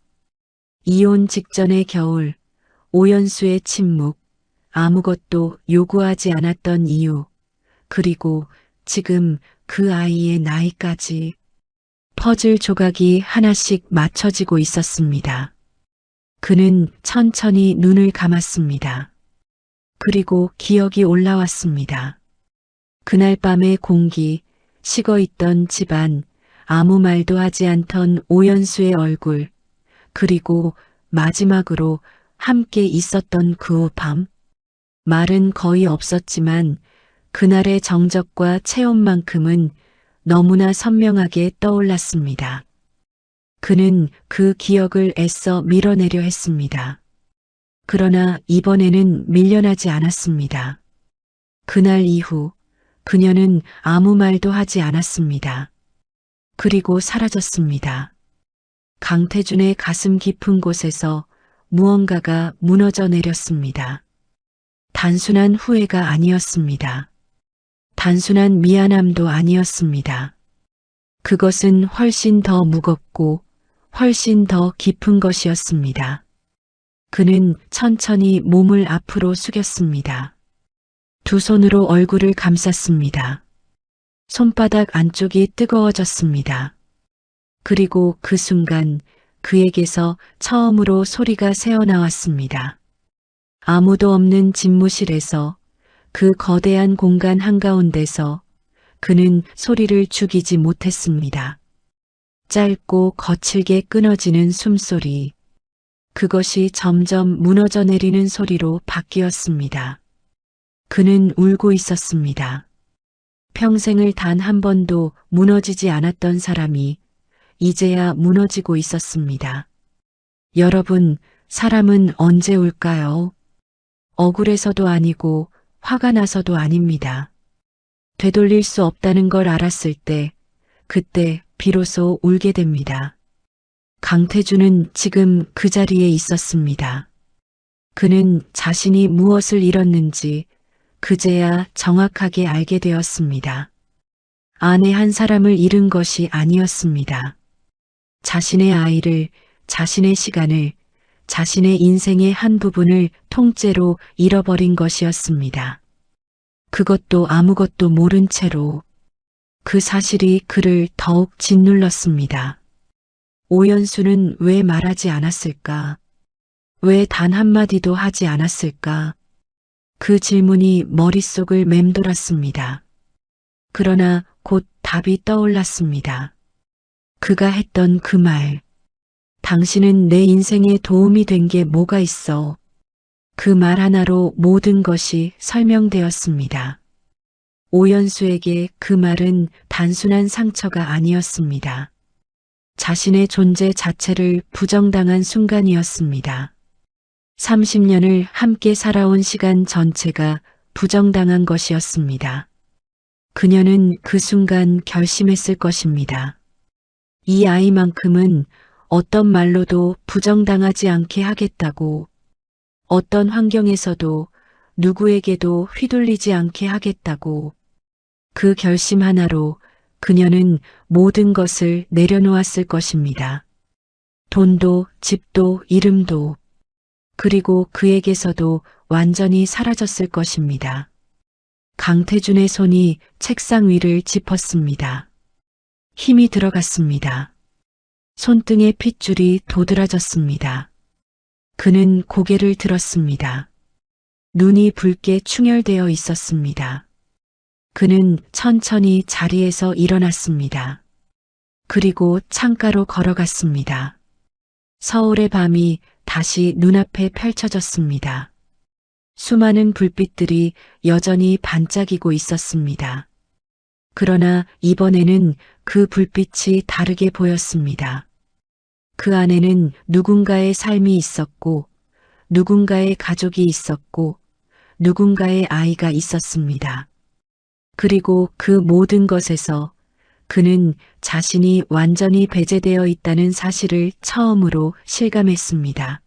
이혼 직전의 겨울, 오연수의 침묵, 아무것도 요구하지 않았던 이유, 그리고 지금 그 아이의 나이까지 퍼즐 조각이 하나씩 맞춰지고 있었습니다. 그는 천천히 눈을 감았습니다. 그리고 기억이 올라왔습니다. 그날 밤의 공기, 식어있던 집안, 아무 말도 하지 않던 오연수의 얼굴, 그리고 마지막으로 함께 있었던 그 밤. 말은 거의 없었지만 그날의 정적과 체온만큼은 너무나 선명하게 떠올랐습니다. 그는 그 기억을 애써 밀어내려 했습니다. 그러나 이번에는 밀려나지 않았습니다. 그날 이후 그녀는 아무 말도 하지 않았습니다. 그리고 사라졌습니다. 강태준의 가슴 깊은 곳에서 무언가가 무너져 내렸습니다. 단순한 후회가 아니었습니다. 단순한 미안함도 아니었습니다. 그것은 훨씬 더 무겁고 훨씬 더 깊은 것이었습니다. 그는 천천히 몸을 앞으로 숙였습니다. 두 손으로 얼굴을 감쌌습니다. 손바닥 안쪽이 뜨거워졌습니다. 그리고 그 순간 그에게서 처음으로 소리가 새어나왔습니다. 아무도 없는 집무실에서 그 거대한 공간 한가운데서 그는 소리를 죽이지 못했습니다. 짧고 거칠게 끊어지는 숨소리. 그것이 점점 무너져 내리는 소리로 바뀌었습니다. 그는 울고 있었습니다. 평생을 단 한 번도 무너지지 않았던 사람이 이제야 무너지고 있었습니다. 여러분, 사람은 언제 울까요? 억울해서도 아니고 화가 나서도 아닙니다. 되돌릴 수 없다는 걸 알았을 때, 그때 비로소 울게 됩니다. 강태준은 지금 그 자리에 있었습니다. 그는 자신이 무엇을 잃었는지 그제야 정확하게 알게 되었습니다. 아내 한 사람을 잃은 것이 아니었습니다. 자신의 아이를, 자신의 시간을, 자신의 인생의 한 부분을 통째로 잃어버린 것이었습니다. 그것도 아무것도 모른 채로. 그 사실이 그를 더욱 짓눌렀습니다. 오연수는 왜 말하지 않았을까? 왜 단 한마디도 하지 않았을까? 그 질문이 머릿속을 맴돌았습니다. 그러나 곧 답이 떠올랐습니다. 그가 했던 그 말. 당신은 내 인생에 도움이 된 게 뭐가 있어? 그 말 하나로 모든 것이 설명되었습니다. 오연수에게 그 말은 단순한 상처가 아니었습니다. 자신의 존재 자체를 부정당한 순간이었습니다. 30년을 함께 살아온 시간 전체가 부정당한 것이었습니다. 그녀는 그 순간 결심했을 것입니다. 이 아이만큼은 어떤 말로도 부정당하지 않게 하겠다고, 어떤 환경에서도 누구에게도 휘둘리지 않게 하겠다고. 그 결심 하나로 그녀는 모든 것을 내려놓았을 것입니다. 돈도, 집도, 이름도, 그리고 그에게서도 완전히 사라졌을 것입니다. 강태준의 손이 책상 위를 짚었습니다. 힘이 들어갔습니다. 손등의 핏줄이 도드라졌습니다. 그는 고개를 들었습니다. 눈이 붉게 충혈되어 있었습니다. 그는 천천히 자리에서 일어났습니다. 그리고 창가로 걸어갔습니다. 서울의 밤이 다시 눈앞에 펼쳐졌습니다. 수많은 불빛들이 여전히 반짝이고 있었습니다. 그러나 이번에는 그 불빛이 다르게 보였습니다. 그 안에는 누군가의 삶이 있었고, 누군가의 가족이 있었고, 누군가의 아이가 있었습니다. 그리고 그 모든 것에서 그는 자신이 완전히 배제되어 있다는 사실을 처음으로 실감했습니다.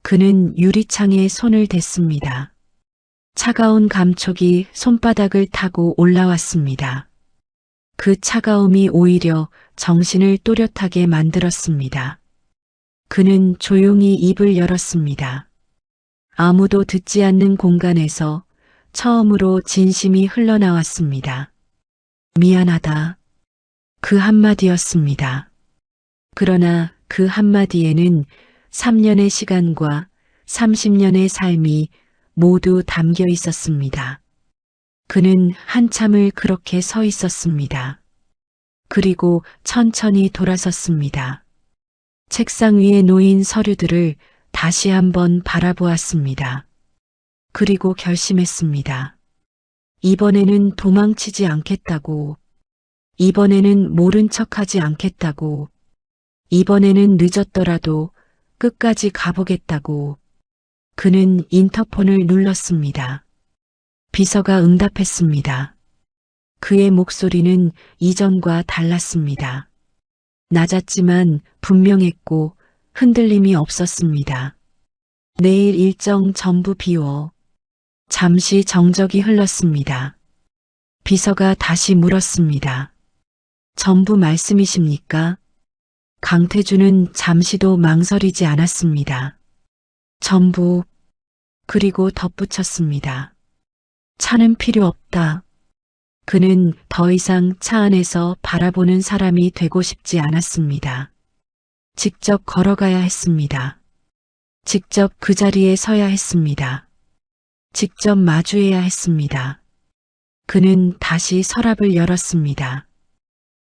그는 유리창에 손을 댔습니다. 차가운 감촉이 손바닥을 타고 올라왔습니다. 그 차가움이 오히려 정신을 또렷하게 만들었습니다. 그는 조용히 입을 열었습니다. 아무도 듣지 않는 공간에서 처음으로 진심이 흘러나왔습니다. 미안하다. 그 한마디였습니다. 그러나 그 한마디에는 3년의 시간과 30년의 삶이 모두 담겨 있었습니다. 그는 한참을 그렇게 서 있었습니다. 그리고 천천히 돌아섰습니다. 책상 위에 놓인 서류들을 다시 한번 바라보았습니다. 그리고 결심했습니다. 이번에는 도망치지 않겠다고. 이번에는 모른 척하지 않겠다고. 이번에는 늦었더라도 끝까지 가보겠다고. 그는 인터폰을 눌렀습니다. 비서가 응답했습니다. 그의 목소리는 이전과 달랐습니다. 낮았지만 분명했고 흔들림이 없었습니다. 내일 일정 전부 비워. 잠시 정적이 흘렀습니다. 비서가 다시 물었습니다. 전부 말씀이십니까? 강태준은 잠시도 망설이지 않았습니다. 전부. 그리고 덧붙였습니다. 차는 필요 없다. 그는 더 이상 차 안에서 바라보는 사람이 되고 싶지 않았습니다. 직접 걸어가야 했습니다. 직접 그 자리에 서야 했습니다. 직접 마주해야 했습니다. 그는 다시 서랍을 열었습니다.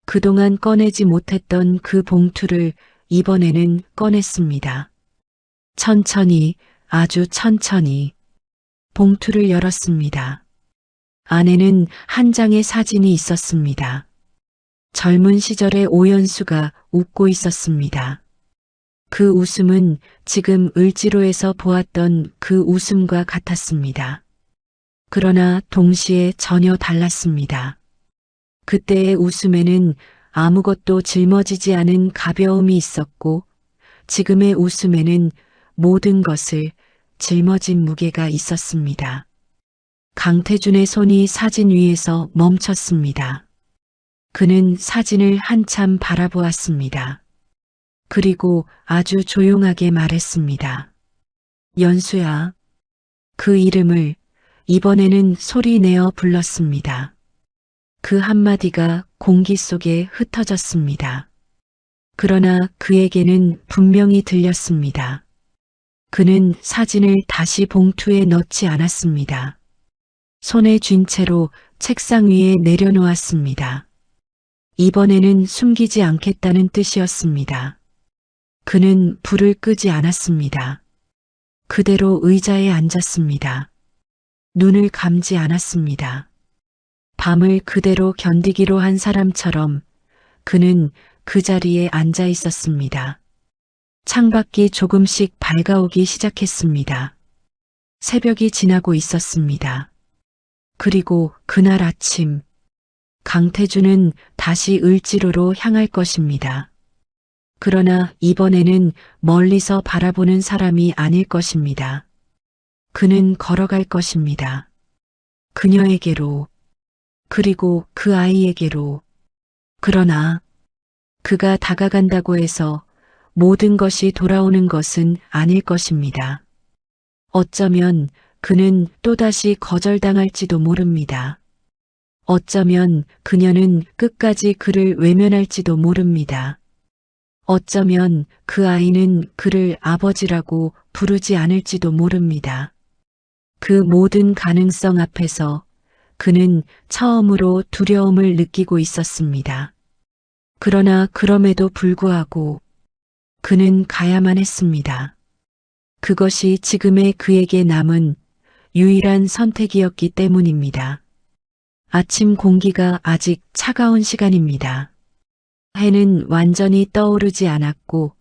그동안 꺼내지 못했던 그 봉투를 이번에는 꺼냈습니다. 천천히, 아주 천천히 봉투를 열었습니다. 안에는 한 장의 사진이 있었습니다. 젊은 시절의 오연수가 웃고 있었습니다. 그 웃음은 지금 을지로에서 보았던 그 웃음과 같았습니다. 그러나 동시에 전혀 달랐습니다. 그때의 웃음에는 아무것도 짊어지지 않은 가벼움이 있었고 지금의 웃음에는 모든 것을 짊어진 무게가 있었습니다. 강태준의 손이 사진 위에서 멈췄습니다. 그는 사진을 한참 바라보았습니다. 그리고 아주 조용하게 말했습니다. 연수야. 그 이름을 이번에는 소리내어 불렀습니다. 그 한마디가 공기 속에 흩어졌습니다. 그러나 그에게는 분명히 들렸습니다. 그는 사진을 다시 봉투에 넣지 않았습니다. 손에 쥔 채로 책상 위에 내려놓았습니다. 이번에는 숨기지 않겠다는 뜻이었습니다. 그는 불을 끄지 않았습니다. 그대로 의자에 앉았습니다. 눈을 감지 않았습니다. 밤을 그대로 견디기로 한 사람처럼 그는 그 자리에 앉아 있었습니다. 창밖이 조금씩 밝아오기 시작했습니다. 새벽이 지나고 있었습니다. 그리고 그날 아침, 강태준은 다시 을지로로 향할 것입니다. 그러나 이번에는 멀리서 바라보는 사람이 아닐 것입니다. 그는 걸어갈 것입니다. 그녀에게로, 그리고 그 아이에게로. 그러나 그가 다가간다고 해서 모든 것이 돌아오는 것은 아닐 것입니다. 어쩌면 그는 또다시 거절당할지도 모릅니다. 어쩌면 그녀는 끝까지 그를 외면할지도 모릅니다. 어쩌면 그 아이는 그를 아버지라고 부르지 않을지도 모릅니다. 그 모든 가능성 앞에서 그는 처음으로 두려움을 느끼고 있었습니다. 그러나 그럼에도 불구하고 그는 가야만 했습니다. 그것이 지금의 그에게 남은 유일한 선택이었기 때문입니다. 아침 공기가 아직 차가운 시간입니다. 해는 완전히 떠오르지 않았고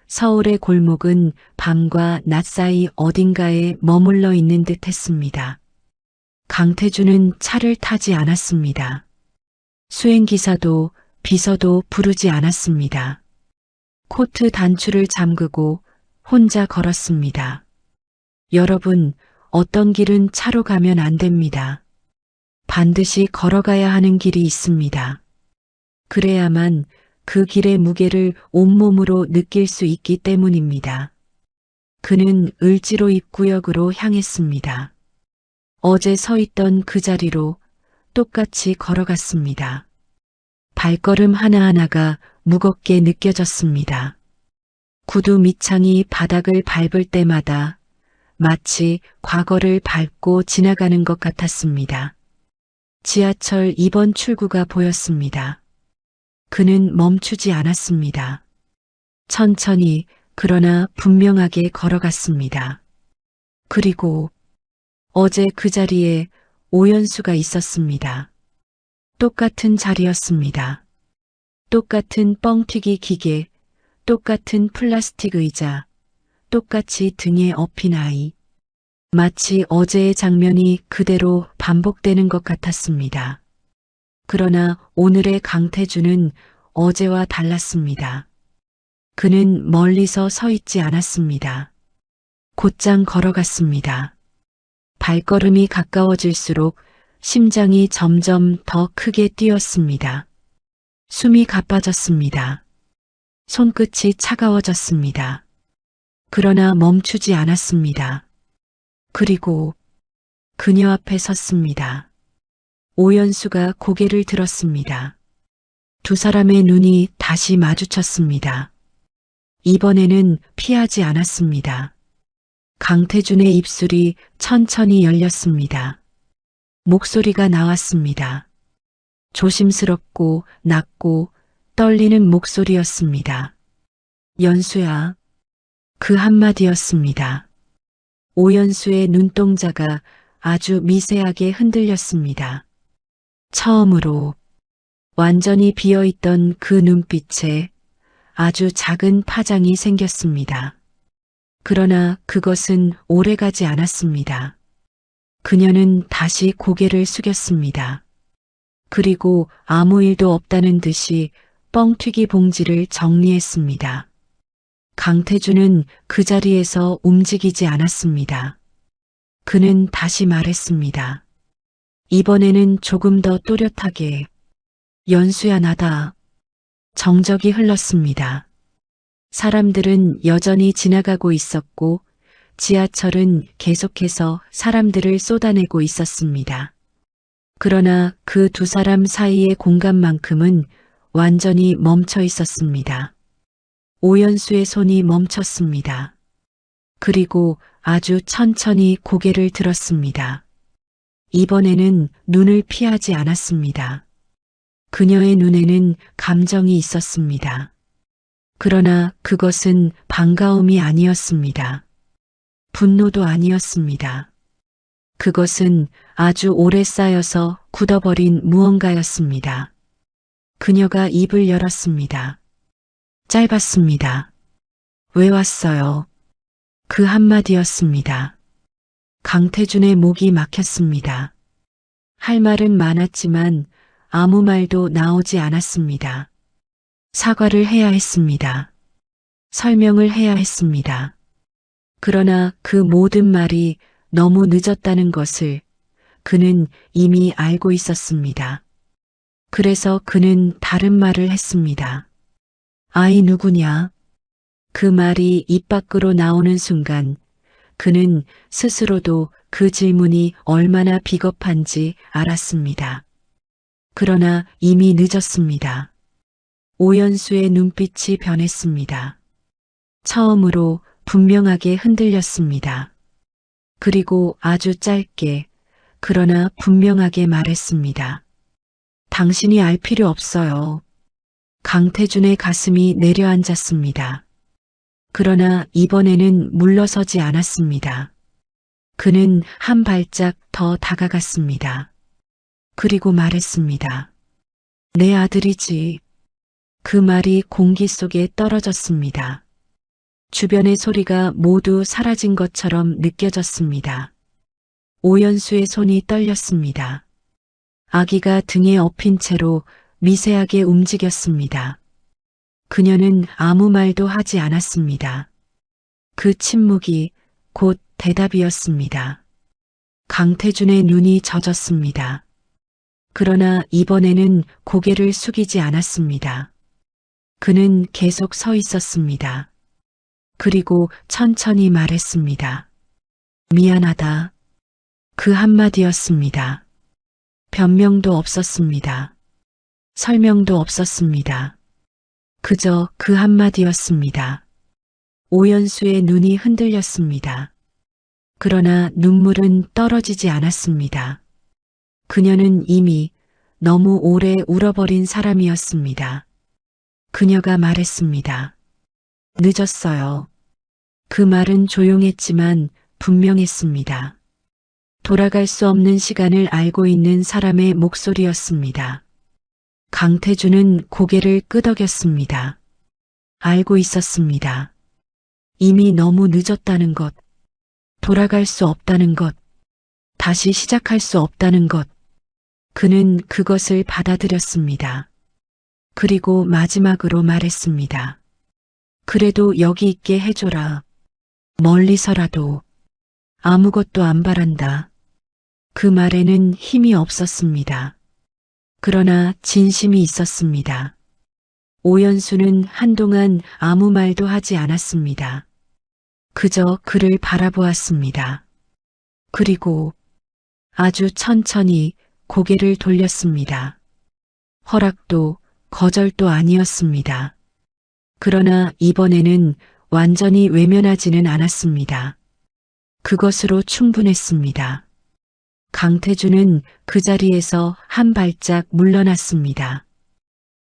서울의 골목은 밤과 낮 사이 어딘가에 머물러 있는 듯 했습니다. 강태준은 차를 타지 않았습니다. 수행기사도 비서도 부르지 않았습니다. 코트 단추를 잠그고 혼자 걸었습니다. 여러분, 어떤 길은 차로 가면 안 됩니다. 반드시 걸어가야 하는 길이 있습니다. 그래야만 그 길의 무게를 온몸으로 느낄 수 있기 때문입니다. 그는 을지로 입구역으로 향했습니다. 어제 서 있던 그 자리로 똑같이 걸어갔습니다. 발걸음 하나하나가 무겁게 느껴졌습니다. 구두 밑창이 바닥을 밟을 때마다 마치 과거를 밟고 지나가는 것 같았습니다. 지하철 2번 출구가 보였습니다. 그는 멈추지 않았습니다. 천천히 그러나 분명하게 걸어갔습니다. 그리고 어제 그 자리에 오연수가 있었습니다. 똑같은 자리였습니다. 똑같은 뻥튀기 기계, 똑같은 플라스틱 의자, 똑같이 등에 업힌 아이. 마치 어제의 장면이 그대로 반복되는 것 같았습니다. 그러나 오늘의 강태준은 어제와 달랐습니다. 그는 멀리서 서 있지 않았습니다. 곧장 걸어갔습니다. 발걸음이 가까워질수록 심장이 점점 더 크게 뛰었습니다. 숨이 가빠졌습니다. 손끝이 차가워졌습니다. 그러나 멈추지 않았습니다. 그리고 그녀 앞에 섰습니다. 오연수가 고개를 들었습니다. 두 사람의 눈이 다시 마주쳤습니다. 이번에는 피하지 않았습니다. 강태준의 입술이 천천히 열렸습니다. 목소리가 나왔습니다. 조심스럽고 낮고 떨리는 목소리였습니다. 연수야. 그 한마디였습니다. 오연수의 눈동자가 아주 미세하게 흔들렸습니다. 처음으로 완전히 비어있던 그 눈빛에 아주 작은 파장이 생겼습니다. 그러나 그것은 오래가지 않았습니다. 그녀는 다시 고개를 숙였습니다. 그리고 아무 일도 없다는 듯이 뻥튀기 봉지를 정리했습니다. 강태준은 그 자리에서 움직이지 않았습니다. 그는 다시 말했습니다. 이번에는 조금 더 또렷하게. 연수야 나다. 정적이 흘렀습니다. 사람들은 여전히 지나가고 있었고 지하철은 계속해서 사람들을 쏟아내고 있었습니다. 그러나 그 두 사람 사이의 공간만큼은 완전히 멈춰 있었습니다. 오연수의 손이 멈췄습니다. 그리고 아주 천천히 고개를 들었습니다. 이번에는 눈을 피하지 않았습니다. 그녀의 눈에는 감정이 있었습니다. 그러나 그것은 반가움이 아니었습니다. 분노도 아니었습니다. 그것은 아주 오래 쌓여서 굳어버린 무언가였습니다. 그녀가 입을 열었습니다. 짧았습니다. 왜 왔어요? 그 한마디였습니다. 강태준의 목이 막혔습니다. 할 말은 많았지만 아무 말도 나오지 않았습니다. 사과를 해야 했습니다. 설명을 해야 했습니다. 그러나 그 모든 말이 너무 늦었다는 것을 그는 이미 알고 있었습니다. 그래서 그는 다른 말을 했습니다. 아이 누구냐? 그 말이 입 밖으로 나오는 순간 그는 스스로도 그 질문이 얼마나 비겁한지 알았습니다. 그러나 이미 늦었습니다. 오연수의 눈빛이 변했습니다. 처음으로 분명하게 흔들렸습니다. 그리고 아주 짧게 그러나 분명하게 말했습니다. 당신이 알 필요 없어요. 강태준의 가슴이 내려앉았습니다. 그러나 이번에는 물러서지 않았습니다. 그는 한 발짝 더 다가갔습니다. 그리고 말했습니다. 내 아들이지. 그 말이 공기 속에 떨어졌습니다. 주변의 소리가 모두 사라진 것처럼 느껴졌습니다. 오연수의 손이 떨렸습니다. 아기가 등에 업힌 채로 미세하게 움직였습니다. 그녀는 아무 말도 하지 않았습니다. 그 침묵이 곧 대답이었습니다. 강태준의 눈이 젖었습니다. 그러나 이번에는 고개를 숙이지 않았습니다. 그는 계속 서 있었습니다. 그리고 천천히 말했습니다. 미안하다. 그 한마디였습니다. 변명도 없었습니다. 설명도 없었습니다. 그저 그 한마디였습니다. 오연수의 눈이 흔들렸습니다. 그러나 눈물은 떨어지지 않았습니다. 그녀는 이미 너무 오래 울어버린 사람이었습니다. 그녀가 말했습니다. 늦었어요. 그 말은 조용했지만 분명했습니다. 돌아갈 수 없는 시간을 알고 있는 사람의 목소리였습니다. 강태준은 고개를 끄덕였습니다. 알고 있었습니다. 이미 너무 늦었다는 것, 돌아갈 수 없다는 것, 다시 시작할 수 없다는 것. 그는 그것을 받아들였습니다. 그리고 마지막으로 말했습니다. 그래도 여기 있게 해줘라. 멀리서라도. 아무것도 안 바란다. 그 말에는 힘이 없었습니다. 그러나 진심이 있었습니다. 오연수는 한동안 아무 말도 하지 않았습니다. 그저 그를 바라보았습니다. 그리고 아주 천천히 고개를 돌렸습니다. 허락도 거절도 아니었습니다. 그러나 이번에는 완전히 외면하지는 않았습니다. 그것으로 충분했습니다. 강태준은 그 자리에서 한 발짝 물러났습니다.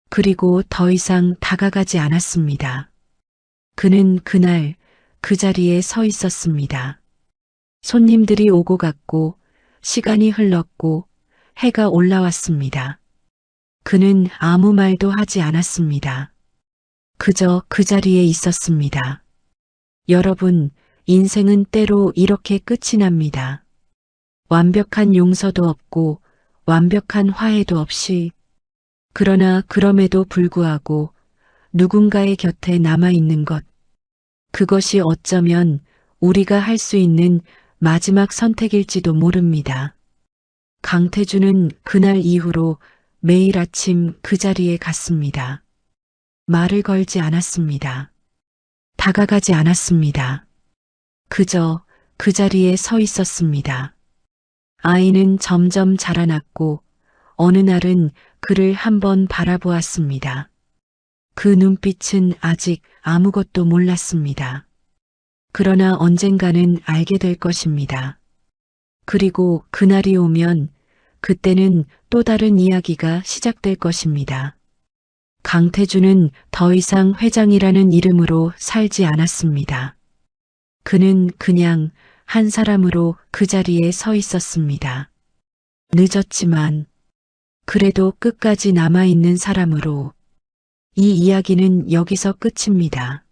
그리고 더 이상 다가가지 않았습니다. 그는 그날 그 자리에 서 있었습니다. 손님들이 오고 갔고 시간이 흘렀고 해가 올라왔습니다. 그는 아무 말도 하지 않았습니다. 그저 그 자리에 있었습니다. 여러분, 인생은 때로 이렇게 끝이 납니다. 완벽한 용서도 없고 완벽한 화해도 없이. 그러나 그럼에도 불구하고 누군가의 곁에 남아있는 것. 그것이 어쩌면 우리가 할 수 있는 마지막 선택일지도 모릅니다. 강태준은 그날 이후로 매일 아침 그 자리에 갔습니다. 말을 걸지 않았습니다. 다가가지 않았습니다. 그저 그 자리에 서 있었습니다. 아이는 점점 자라났고 어느 날은 그를 한번 바라보았습니다. 그 눈빛은 아직 아무것도 몰랐습니다. 그러나 언젠가는 알게 될 것입니다. 그리고 그날이 오면 그때는 또 다른 이야기가 시작될 것입니다. 강태준은 더 이상 회장이라는 이름으로 살지 않았습니다. 그는 그냥 한 사람으로 그 자리에 서 있었습니다. 늦었지만 그래도 끝까지 남아있는 사람으로. 이 이야기는 여기서 끝입니다.